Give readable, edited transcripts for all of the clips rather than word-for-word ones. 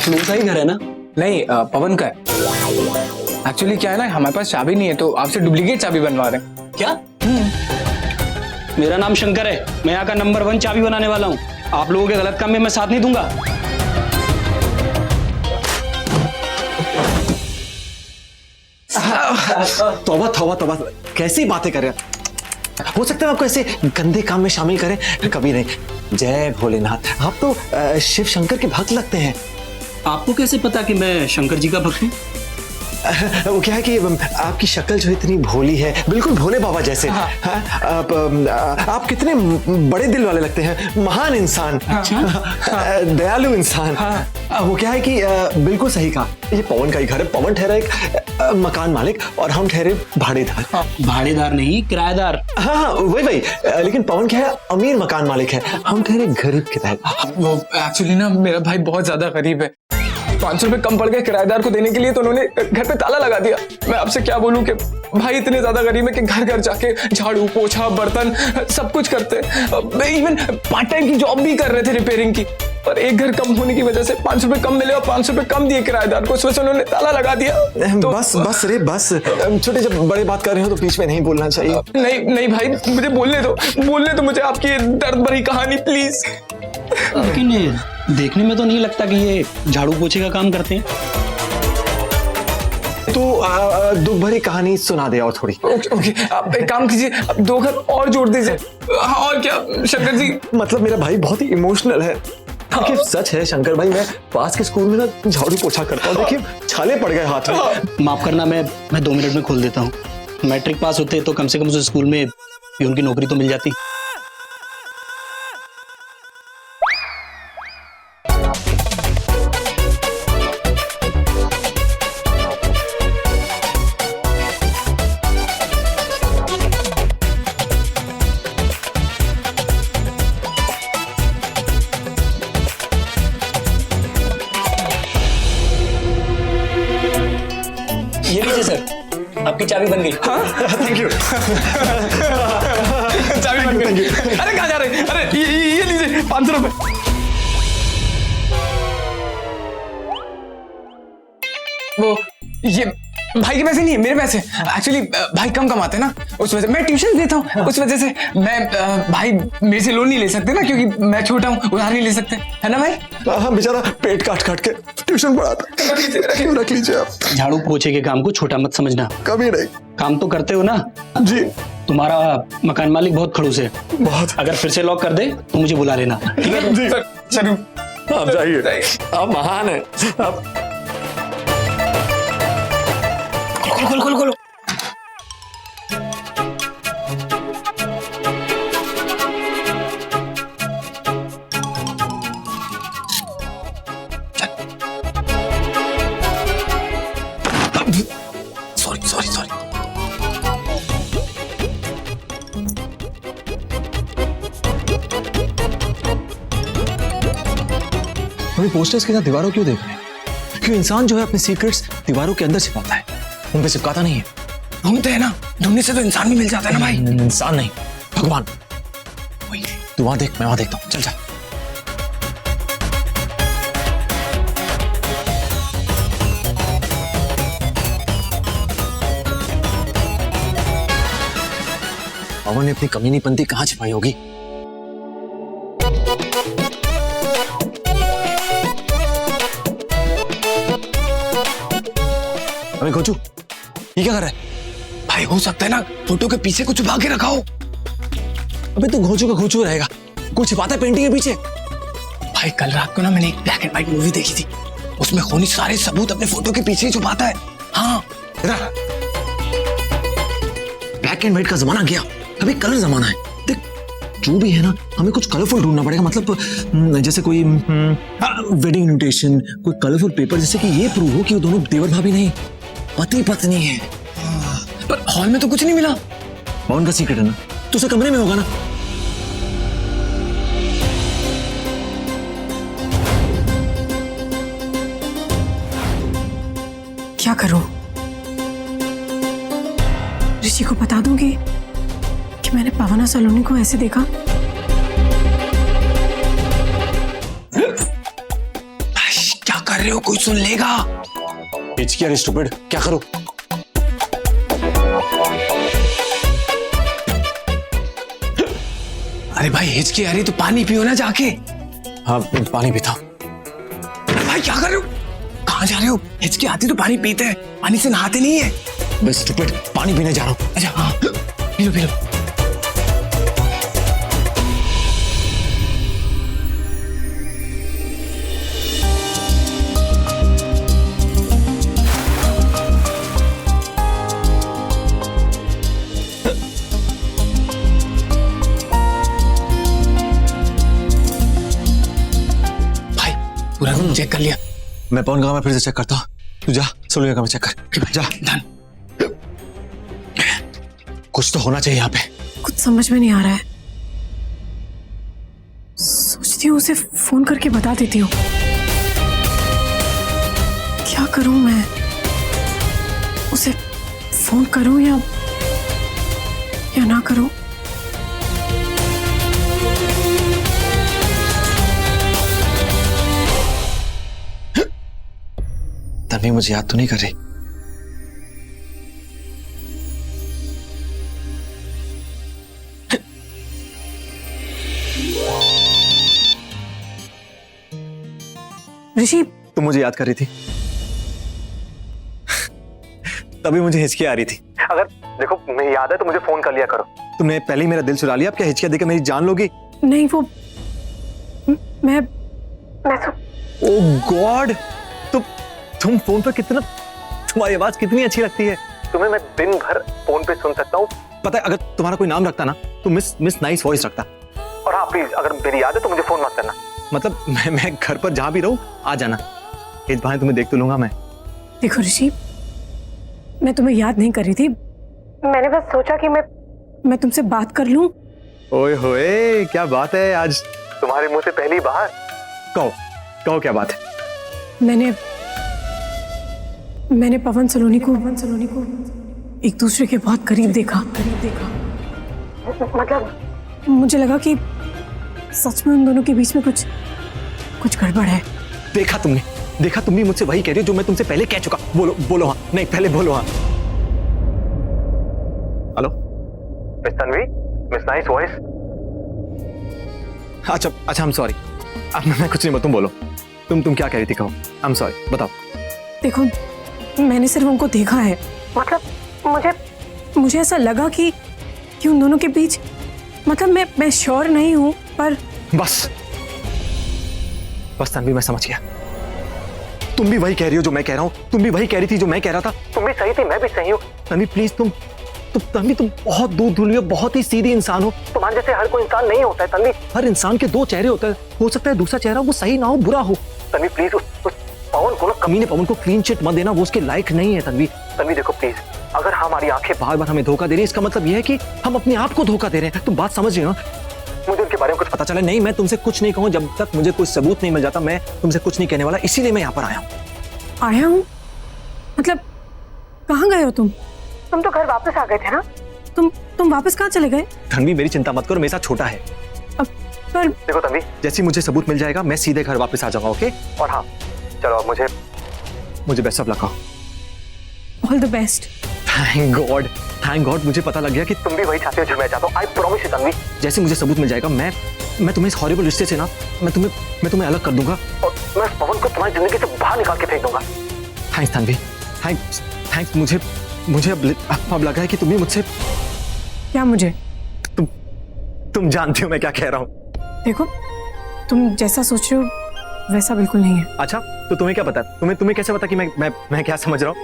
आप लोगों का ही घर है ना? नहीं, पवन का है। एक्चुअली क्या है ना, हमारे पास चाबी नहीं है तो आपसे डुप्लीकेट चाबी बनवा रहे हैं। क्या? मेरा नाम शंकर है, मैं यहाँ का नंबर 1 चाबी बनाने वाला हूँ। आप लोगों के गलत काम में मैं साथ नहीं दूंगा। तौबा तौबा तौबा, कैसी बातें कर रहे हैं? हो सकता है आपको ऐसे गंदे काम में शामिल करें, कभी नहीं। जय भोलेनाथ, आप तो शिव शंकर के भक्त लगते हैं। आपको कैसे पता कि मैं शंकर जी का भक्त हूँ? वो क्या है कि आपकी शक्ल जो इतनी भोली है, बिल्कुल भोले बाबा जैसे। हाँ, आप कितने बड़े दिल वाले लगते हैं, महान इंसान। दयालु इंसान। वो क्या है कि बिल्कुल सही कहा, ये पवन का ही घर है। पवन ठहरा एक मकान मालिक और हम ठहरे भाड़ेदार। भाड़ेदार नहीं, किराएदार। हाँ, वही। लेकिन पवन क्या है, अमीर मकान मालिक है, हम ठहरे गरीब के तहत। वो एक्चुअली ना मेरा भाई बहुत ज्यादा गरीब है। 500 रुपए कम पड़ गए किराएदार को देने के लिए तो उन्होंने घर पे ताला लगा दिया। मैं आपसे क्या बोलूं कि भाई इतने ज्यादा गरीब है कि घर घर जाके झाड़ू पोछा बर्तन सब कुछ करते। इवन पार्ट टाइम की जॉब भी कर रहे थे रिपेयरिंग की, पर एक घर कम होने की वजह से 500 रुपए कम मिले और 500 रुपए कम दिए किराएदार को, उस वजह से उन्होंने ताला लगा दिया। तो बस रे बस, छोटे जब बड़े बात कर रहे हो तो बीच में नहीं बोलना चाहिए। नहीं भाई, मुझे बोलने दो मुझे आपकी दर्द भरी कहानी प्लीज। लेकिन देखने में तो नहीं लगता कि ये झाड़ू पोछे का काम करते हैं। तो दुख भरी कहानी सुना दे और थोड़ी। ओके, आप एक काम कीजिए, आप 2 घर और जोड़ दीजिए। हाँ, और क्या शंकर जी? मतलब मेरा भाई बहुत ही इमोशनल है। देखिए सच है शंकर भाई, मैं पास के स्कूल में ना झाड़ू पोछा करता हूँ, देखिए छाले पड़ गए हाथ में। माफ करना, मैं 2 मिनट में खोल देता हूँ। मैट्रिक पास होते तो कम से कम उस स्कूल में पियून की नौकरी तो मिल जाती। ये लीजिए सर, आपकी चाबी बन गई। Thank you. चाबी बन गई। अरे कहाँ जा रहे हैं? अरे ये लीजिए 500 रुपए। वो ये भाई के पैसे नहीं है, मेरे पैसे। एक्चुअली भाई कम कमाते हैं ना, उस वजह से मैं ट्यूशन देता हूँ, उस वजह से मैं भाई मेरे से लोन नहीं ले सकते ना, क्योंकि मैं छोटा हूँ, उधार नहीं ले सकते, है ना भाई? हाँ बेचारा पेट काट के ट्यूशन पढ़ाता। रख लीजिए आप। झाड़ू पोछे के काम को छोटा मत समझना। कभी नहीं। काम तो करते हो ना जी। तुम्हारा मकान मालिक बहुत खड़ूस है, बहुत। अगर फिर से लॉक कर दे तो मुझे बुला लेना, ठीक है? जी चलो आप जाइए, आप महान है आप। खोलो। सॉरी। हमें पोस्टर्स के साथ दीवारों क्यों देख रहे हैं? क्यों इंसान जो है अपने सीक्रेट्स दीवारों के अंदर छिपाता है, उन पे चिपकाता नहीं है। ढूंढते हैं ना, ढूंढने से तो इंसान भी मिल जाता है ना भाई। इंसान नहीं, भगवान। तू वहां देख, मैं वहां देखता हूँ, चल जा। पवन ने अपनी कमीनीपंती कहाँ छिपाई होगी? अबे घोचू, ये क्या कर रहा है? भाई हो सकता है ना फोटो के पीछे कुछ छुपा के रखा हो। अबे तू घोचू का घोचू रहेगा, कुछ छिपाता है पेंटिंग के पीछे। भाई कल रात को ना मैंने एक ब्लैक एंड व्हाइट मूवी देखी थी, उसमें खूनी सारे सबूत अपने फोटो के पीछे ही छुपाता है। हाँ ब्लैक एंड व्हाइट का जमाना गया, अभी कलर जमाना है। देख जो भी है ना, हमें कुछ कलरफुल ढूंढना पड़ेगा। मतलब जैसे कोई वेडिंग इनविटेशन, कोई कलरफुल पेपर, जैसे कि ये प्रूव हो कि वो दोनों देवर भाभी नहीं पति पत्नी है। पर हॉल में तो कुछ नहीं मिला। पवन का सीक्रेट है ना, तो उसे कमरे में होगा ना। क्या करूं? ऋषि को बता दूंगी कि मैंने पवना सलोनी को ऐसे देखा। क्या कर रहे हो? कोई सुन लेगा। हिचकी यार स्टूपिड, क्या करूं? अरे भाई हिचकी आ रही तो पानी पियो ना जाके। हाँ पानी पीता। भाई क्या कर रहे हो? कहाँ जा रहे हो? हिचकी आती तो पानी पीते हैं, पानी से नहाते नहीं है। बस स्टूपिड, पानी पीने जा रहा हूँ। अच्छा हाँ, पी लो पी लो। भाई पूरा रूम चेक कर लिया? मैं पवन का मैं फिर से चेक करता हूँ। तू जा सोलूगा का मैं चेक कर। जा डन। कुछ तो होना चाहिए यहाँ पे। कुछ समझ में नहीं आ रहा है। सोचती हूँ उसे फोन करके बता देती हूँ। क्या करूं मैं? उसे फोन करूं या ना करूं? तन्वी मुझे याद तो नहीं कर रही? ऋषि, तुम मुझे याद कर रही थी तभी मुझे हिचकी आ रही थी। अगर देखो मुझे याद है तो मुझे फोन कर लिया करो। तुमने पहले ही मेरा दिल चुरा लिया, अब क्या हिचकियां देकर मेरी जान लोगी? नहीं वो मैं ओह गॉड, तुम फोन पर कितना, तुम्हारी आवाज कितनी अच्छी लगती है। तुम्हें मैं दिन भर फोन पे सुन सकता हूँ। पता है अगर तुम्हारा कोई नाम रखता ना तो मिस नाइस वॉइस रखता। और हाँ प्लीज अगर मेरी याद है तो मुझे फोन मत करना। मतलब मैं घर पर जहां भी रहूं आ जाना, इस बहाने तुम्हें देख तो लूंगा मैं। देखो ऋषि, मैं तुम्हें याद नहीं कर रही थी। मैंने बस सोचा कि मैं तुमसे बात कर लूं। ओए होए क्या बात है आज तुम्हारे मुंह से पहली बार। कहो क्या बात है? मैंने पवन सलोनी को एक दूसरे के बहुत करीब देखा। मतलब मुझे लगा कि सच में उन दोनों के बीच में कुछ गड़बड़ है। देखा तुम भी मुझसे वही कह रही हो जो मैं तुमसे पहले कह चुका। बोलो हाँ, नहीं पहले बोलो हाँ। Hello miss Tanvi, miss nice voice. अच्छा आई एम सॉरी। अब मैं कुछ नहीं, तुम बोलो। तुम क्या कह रही थी, कहो। आई एम सॉरी, बताओ। देखो मैंने सिर्फ उनको देखा है। मतलब मुझे ऐसा लगा कि उन दोनों के बीच, मतलब मैं श्योर नहीं हूं पर बस तन्वी मैं समझ गया। तुम भी वही कह रही हो जो मैं कह रहा हूँ, तुम भी वही कह रही थी जो मैं कह रहा था। तुम भी सही थी, मैं भी सही हूँ। तन्वी प्लीज तुम बहुत दूर धुली हो, बहुत ही सीधी इंसान हो। तुम्हारे जैसे हर कोई इंसान नहीं होता है तन्वी। हर इंसान के दो चेहरे होते हैं, हो सकता है दूसरा चेहरा वो सही ना हो, बुरा हो। तन्वी प्लीज उस पवन को ना, कमीने पवन को क्लीन चिट मत देना, वो उसके लायक नहीं है। तन्वी देखो प्लीज, अगर हमारी आंखें बार बार हमें धोखा दे रही है, इसका मतलब यह है कि हम अपने आप को धोखा दे रहे हैं। तुम बात समझ रही हो ना? मुझे उनके बारे में कुछ पता चला नहीं, मैं तुमसे कुछ नहीं कहूँ जब तक मुझे कोई सबूत नहीं मिल जाता। मैं तुमसे कुछ नहीं कहने वाला, इसीलिए मैं यहाँ पर आया हूँ। मतलब कहाँ गए हो तुम? तुम तो घर वापस आ गए थे ना? तुम वापस कहाँ चले गए? तन्वी मेरी चिंता मत करो, मेरे साथ छोटा है। पर देखो तन्वी, जैसे मुझे सबूत मिल जाएगा मैं सीधे घर वापस आ जाऊंगा, ओके? और हाँ चलो अब मुझे best of luck. All the best. Thank God मुझे पता लग गया कि तुम भी वही चाहते हो जो मैं चाहता हूँ। आई प्रॉमिस यू तन्वी, जैसे मुझे सबूत मिल जाएगा मैं तुम्हें इस हॉरिबल रिश्ते से ना, मैं तुम्हें अलग कर दूंगा और मैं इस पवन को तुम्हारी जिंदगी से बाहर निकाल के फेंक दूंगा। Thanks Tanvi, thanks. मुझे अब लगा है कि तुम भी मुझसे। क्या मुझे? तुम जानती हो मैं क्या कह रहा हूँ। देखो तुम जैसा सोच रहे हो वैसा बिल्कुल नहीं है। अच्छा तो तुम्हें क्या पता? तुम्हें कैसे पता कि मैं क्या समझ रहा हूँ?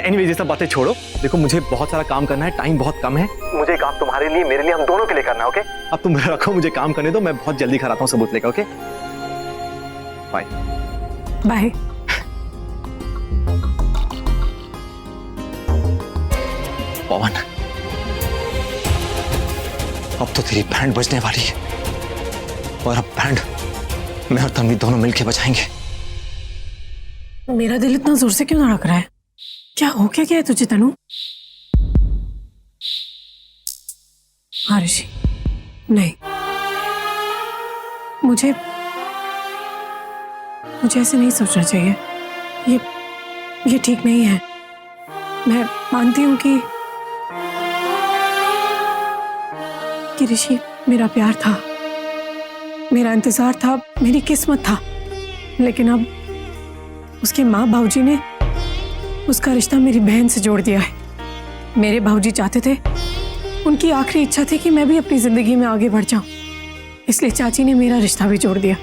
एनीवेज ये सब बातें छोड़ो। देखो मुझे बहुत सारा काम करना है, टाइम बहुत कम है। मुझे काम तुम्हारे लिए, मेरे लिए, हम दोनों के लिए करना है, ओके? अब तुम रखो, मुझे काम करने दो, मैं बहुत जल्दी घर आता हूँ सबूत लेकर, ओके? Bye bye. पवन अब तो तेरी बैंड बजने वाली है, और अब बैंड मैं और तन्वी दोनों मिलके बजाएंगे। मेरा दिल इतना जोर से क्यों धड़क रहा है? क्या हो क्या है तुझे तनु? हाँ ऋषि, नहीं मुझे ऐसे नहीं सोचना चाहिए। ये ठीक नहीं है। मैं मानती हूँ कि ऋषि मेरा प्यार था, मेरा इंतजार था, मेरी किस्मत था, लेकिन अब उसके माँ बाबूजी ने उसका रिश्ता मेरी बहन से जोड़ दिया है। मेरे बाबूजी चाहते थे, उनकी आखिरी इच्छा थी कि मैं भी अपनी जिंदगी में आगे बढ़ जाऊं, इसलिए चाची ने मेरा रिश्ता भी जोड़ दिया।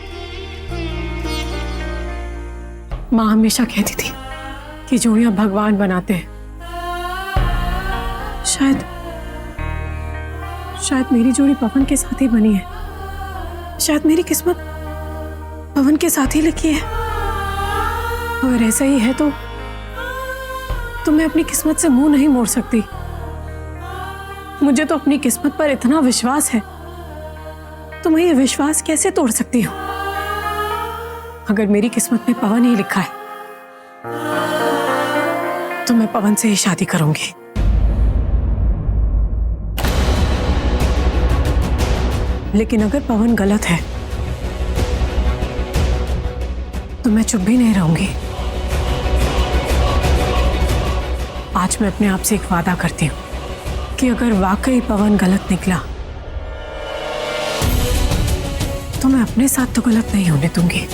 माँ हमेशा कहती थी कि जोड़ियां भगवान बनाते हैं। शायद मेरी जोड़ी पवन के साथ ही बनी है। शायद मेरी किस्मत पवन के साथ ही लिखी है। अगर ऐसा ही है तो मैं अपनी किस्मत से मुंह नहीं मोड़ सकती। मुझे तो अपनी किस्मत पर इतना विश्वास है, तो मैं ये विश्वास कैसे तोड़ सकती हूँ? अगर मेरी किस्मत में पवन ही लिखा है तो मैं पवन से ही शादी करूंगी। लेकिन अगर पवन गलत है तो मैं चुप भी नहीं रहूंगी। आज मैं अपने आप से एक वादा करती हूँ कि अगर वाकई पवन गलत निकला तो मैं अपने साथ तो गलत नहीं होने दूंगी।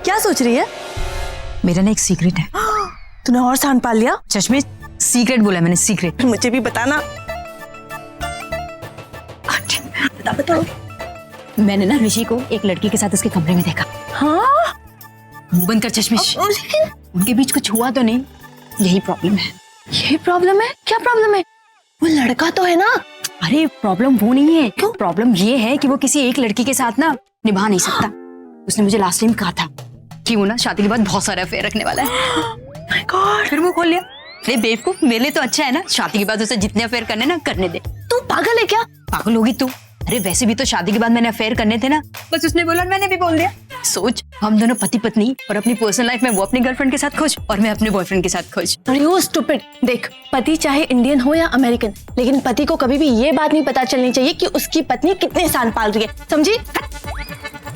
क्या सोच रही है? मेरा ना एक सीक्रेट है। तूने और सांड पाल लिया? चश्मे, सीक्रेट बोला मैंने, सीक्रेट। मुझे भी बताना। बताओ। मैंने ना ऋषि को एक लड़की के साथ उसके कमरे में देखा। हाँ? मुंह बंद कर चश्मिश। उनके बीच कुछ हुआ तो नहीं, यही प्रॉब्लम है। ये प्रॉब्लम है? क्या प्रॉब्लम है? वो लड़का तो है ना। अरे प्रॉब्लम वो नहीं है। क्यों? प्रॉब्लम ये है कि वो किसी एक लड़की के साथ ना निभा नहीं सकता। उसने मुझे लास्ट टाइम कहा था कि वो ना शादी के बाद बहुत सारा अफेयर रखने वाला है। My God! फिर वो खोल लिया। अरे बेवकूफ, मेरे लिए तो अच्छा है ना, शादी के बाद उसे जितने अफेयर करने ना करने दे। तू पागल है क्या? पागल होगी तू? अरे वैसे भी तो शादी के बाद मैंने अफेयर करने थे ना, बस उसने बोला मैंने भी बोल दिया। सोच, हम दोनों पति पत्नी, और अपनी पर्सनल लाइफ में वो अपनी गर्लफ्रेंड के साथ खुश और मैं अपने बॉयफ्रेंड के साथ खुश। अरे वो स्टूपिड। देख, पति चाहे इंडियन हो या अमेरिकन, लेकिन पति को कभी भी ये बात नहीं पता चलनी चाहिए कि उसकी पत्नी कितने साल पाल रही है, समझी?